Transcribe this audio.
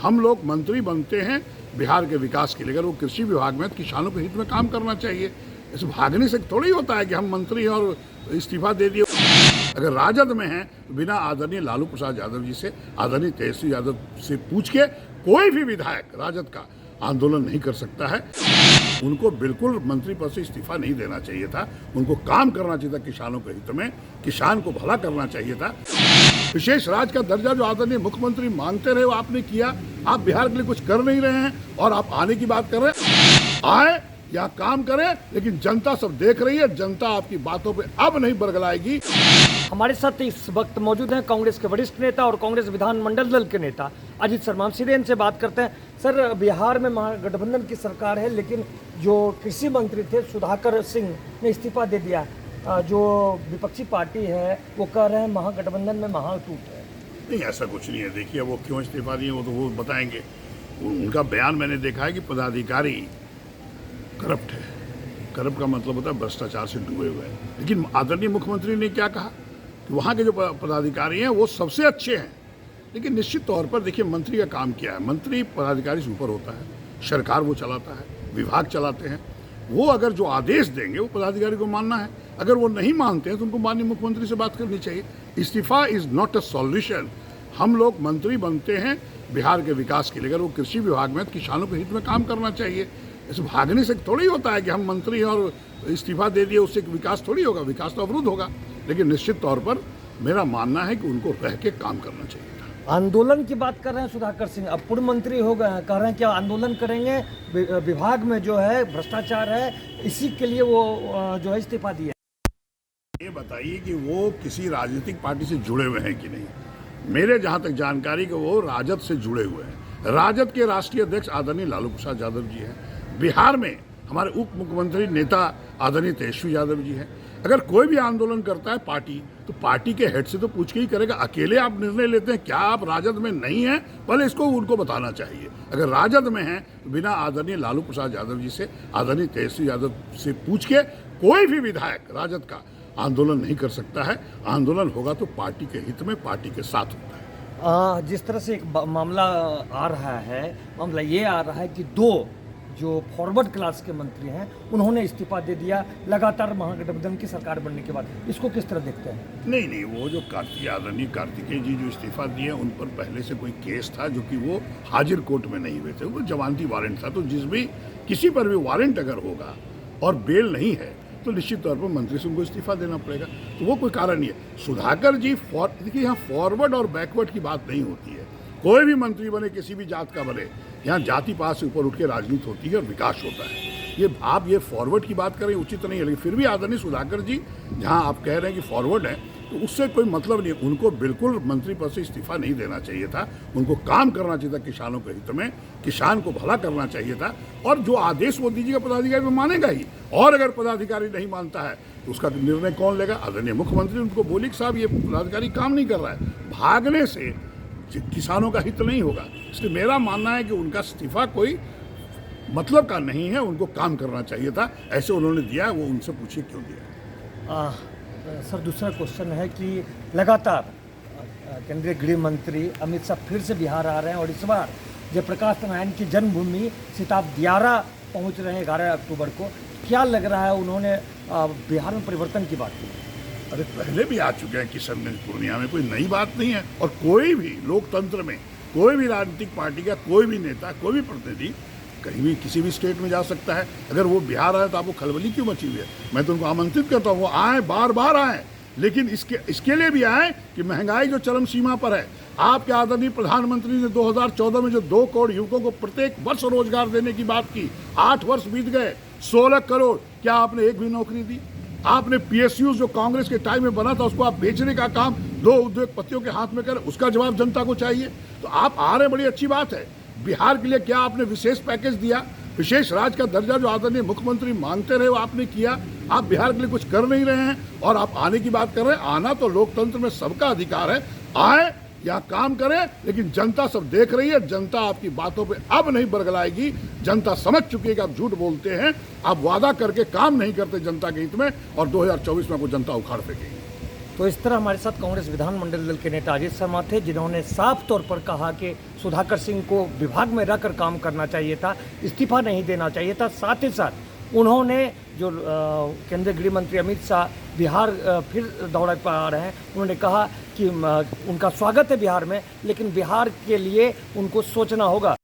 हम लोग मंत्री बनते हैं बिहार के विकास के लिए। अगर वो कृषि विभाग में तो किसानों के हित में काम करना चाहिए। इस भागने से थोड़ी होता है कि हम मंत्री हैं और इस्तीफा दे दिए। अगर राजद में हैं तो बिना आदरणीय लालू प्रसाद यादव जी से, आदरणीय तेजस्वी यादव से पूछ के कोई भी विधायक राजद का आंदोलन नहीं कर सकता है। उनको बिल्कुल मंत्री पद से इस्तीफा नहीं देना चाहिए था। उनको काम करना चाहिए था किसानों के हित में, किसान को भला करना चाहिए था। विशेष राज्य का दर्जा जो आदरणीय मुख्यमंत्री मांगते रहे वो आपने किया। आप बिहार के लिए कुछ कर नहीं रहे हैं और आप आने की बात कर रहे हैं। आए या काम करें, लेकिन जनता सब देख रही है। जनता आपकी बातों पे अब नहीं बरगलाएगी। हमारे साथ इस वक्त मौजूद हैं कांग्रेस के वरिष्ठ नेता और कांग्रेस विधानमंडल दल के नेता अजीत शर्मा। सीधे इनसे बात करते हैं। सर, बिहार में महागठबंधन की सरकार है, लेकिन जो कृषि मंत्री थे सुधाकर सिंह ने इस्तीफा दे दिया। जो विपक्षी पार्टी है वो कह रहे हैं महागठबंधन में महाटूट है। नहीं, ऐसा कुछ नहीं है। देखिए, वो क्यों इस्तीफा दिए वो तो वो बताएंगे। उनका बयान मैंने देखा है कि पदाधिकारी करप्ट है। करप्ट का मतलब होता है भ्रष्टाचार से डूबे हुए हैं। लेकिन आदरणीय मुख्यमंत्री ने क्या कहा कि वहाँ के जो पदाधिकारी हैं वो सबसे अच्छे हैं। लेकिन निश्चित तौर पर देखिए, मंत्री का काम क्या है? मंत्री पदाधिकारी से ऊपर होता है। सरकार वो चलाता है, विभाग चलाते हैं। वो अगर जो आदेश देंगे वो पदाधिकारी को मानना है। अगर वो नहीं मानते हैं तो उनको माननीय मुख्यमंत्री से बात करनी चाहिए। इस्तीफा इज नॉट अ सॉल्यूशन। हम लोग मंत्री बनते हैं बिहार के विकास के लिए। अगर वो कृषि विभाग में तो किसानों के हित में काम करना चाहिए। इस भागने से थोड़ी होता है कि हम मंत्री हैं और इस्तीफा दे दिए उससे विकास थोड़ी होगा। विकास तो अवरुद्ध होगा। लेकिन निश्चित तौर पर मेरा मानना है कि उनको रह के काम करना चाहिए था। आंदोलन की बात कर रहे हैं सुधाकर सिंह, अब पूर्व मंत्री हो गए हैं, कह रहे हैं कि आंदोलन करेंगे। विभाग में जो है भ्रष्टाचार है, इसी के लिए वो जो है इस्तीफा दिया। ये बताइए कि वो किसी राजनीतिक पार्टी से जुड़े हुए हैं कि नहीं? मेरे जहाँ तक जानकारी कि वो राजद से जुड़े हुए हैं। राजद के राष्ट्रीय अध्यक्ष आदरणीय लालू प्रसाद यादव जी हैं। बिहार में हमारे उप मुख्यमंत्री नेता आदरणीय तेजस्वी यादव जी हैं। अगर कोई भी आंदोलन करता है पार्टी, तो पार्टी के हेड से तो पूछ के ही करेगा। अकेले आप निर्णय लेते हैं। क्या आप राजद में नहीं हैं? पहले इसको उनको बताना चाहिए। अगर राजद में हैं तो बिना आदरणीय लालू प्रसाद यादव जी से, आदरणीय तेजस्वी यादव से पूछ के कोई भी विधायक राजद का आंदोलन नहीं कर सकता है। आंदोलन होगा तो पार्टी के हित में, पार्टी के साथ होता है। जिस तरह से एक मामला आ रहा है, मामला ये आ रहा है कि दो जो फॉरवर्ड क्लास के मंत्री हैं उन्होंने इस्तीफा दे दिया लगातार महागठबंधन की सरकार बनने के बाद। इसको किस तरह देखते हैं? नहीं, वो जो आदरणीय कार्तिकेय जी जो इस्तीफा दिए उन पर पहले से कोई केस था जो कि वो हाजिर कोर्ट में नहीं हुए थे। वो जमानती वारंट था। तो किसी पर भी वारंट अगर होगा और बेल नहीं है तो निश्चित तौर पर मंत्री से उनको इस्तीफा देना पड़ेगा। तो वो कोई कारण नहीं है। सुधाकर जी देखिए, यहाँ फॉरवर्ड और बैकवर्ड की बात नहीं होती है। कोई भी मंत्री बने, किसी भी जात का बने, यहाँ जाति पात से ऊपर उठ के राजनीति होती है और विकास होता है। ये फॉरवर्ड की बात करें उचित नहीं है। लेकिन फिर भी आदरणीय सुधाकर जी जहाँ आप कह रहे हैं कि फॉरवर्ड है, तो उससे कोई मतलब नहीं है। उनको बिल्कुल मंत्री पद से इस्तीफा नहीं देना चाहिए था। उनको काम करना चाहिए था किसानों के हित में, किसान को भला करना चाहिए था। और जो आदेश वो दीजिएगा पदाधिकारी वो मानेगा ही। और अगर पदाधिकारी नहीं मानता है तो उसका निर्णय कौन लेगा? आदरणीय मुख्यमंत्री उनको बोली कि साहब ये पदाधिकारी काम नहीं कर रहा है। भागने से किसानों का हित नहीं होगा। इसलिए मेरा मानना है कि उनका इस्तीफा कोई मतलब का नहीं है। उनको काम करना चाहिए था। ऐसे उन्होंने दिया, वो उनसे पूछिए क्यों दिया। सर, दूसरा क्वेश्चन है कि लगातार केंद्रीय गृह मंत्री अमित शाह फिर से बिहार आ रहे हैं और इस बार जयप्रकाश नारायण की जन्मभूमि सिताब दियारा पहुंच रहे हैं 11 अक्टूबर को। क्या लग रहा है, उन्होंने बिहार में परिवर्तन की बात की? अरे पहले भी आ चुके हैं किशनगंज पूर्णिया में, कोई नई बात नहीं है। और कोई भी लोकतंत्र में कोई भी राजनीतिक पार्टी का कोई भी नेता, कोई भी प्रतिनिधि कहीं भी किसी भी स्टेट में जा सकता है। अगर वो बिहार आए तो आपको खलबली क्यों मची हुई है? मैं तो उनको आमंत्रित करता हूँ वो आए, बार बार आए। लेकिन इसके लिए भी आए कि महंगाई जो चरम सीमा पर है, आपके आदरणीय प्रधानमंत्री ने 2014 में जो 2 करोड़ युवकों को प्रत्येक वर्ष रोजगार देने की बात की, 8 वर्ष बीत गए, 16 करोड़, क्या आपने एक भी नौकरी दी? आपने PSU जो कांग्रेस के टाइम में बना था उसको आप बेचने का काम 2 उद्योगपतियों के हाथ में करें, उसका जवाब जनता को चाहिए। तो आप आ रहे, बड़ी अच्छी बात है। बिहार के लिए क्या आपने विशेष पैकेज दिया? विशेष राज्य का दर्जा जो आदरणीय मुख्यमंत्री मांगते रहे वो आपने किया। आप बिहार के लिए कुछ कर नहीं रहे हैं और आप आने की बात कर रहे हैं। आना तो लोकतंत्र में सबका अधिकार है। आए या काम करें, लेकिन जनता सब देख रही है। जनता आपकी बातों पे अब नहीं बरगलाएगी। जनता समझ चुकी है कि आप झूठ बोलते हैं, आप वादा करके काम नहीं करते जनता के हित में, और 2024 में आपको जनता उखाड़ फेंकेगी। तो इस तरह हमारे साथ कांग्रेस विधानमंडल दल के नेता अजीत शर्मा थे, जिन्होंने साफ तौर पर कहा कि सुधाकर सिंह को विभाग में रहकर काम करना चाहिए था, इस्तीफा नहीं देना चाहिए था। साथ ही साथ उन्होंने जो केंद्रीय गृह मंत्री अमित शाह बिहार फिर दौरे पर आ रहे हैं, उन्होंने कहा कि उनका स्वागत है बिहार में, लेकिन बिहार के लिए उनको सोचना होगा।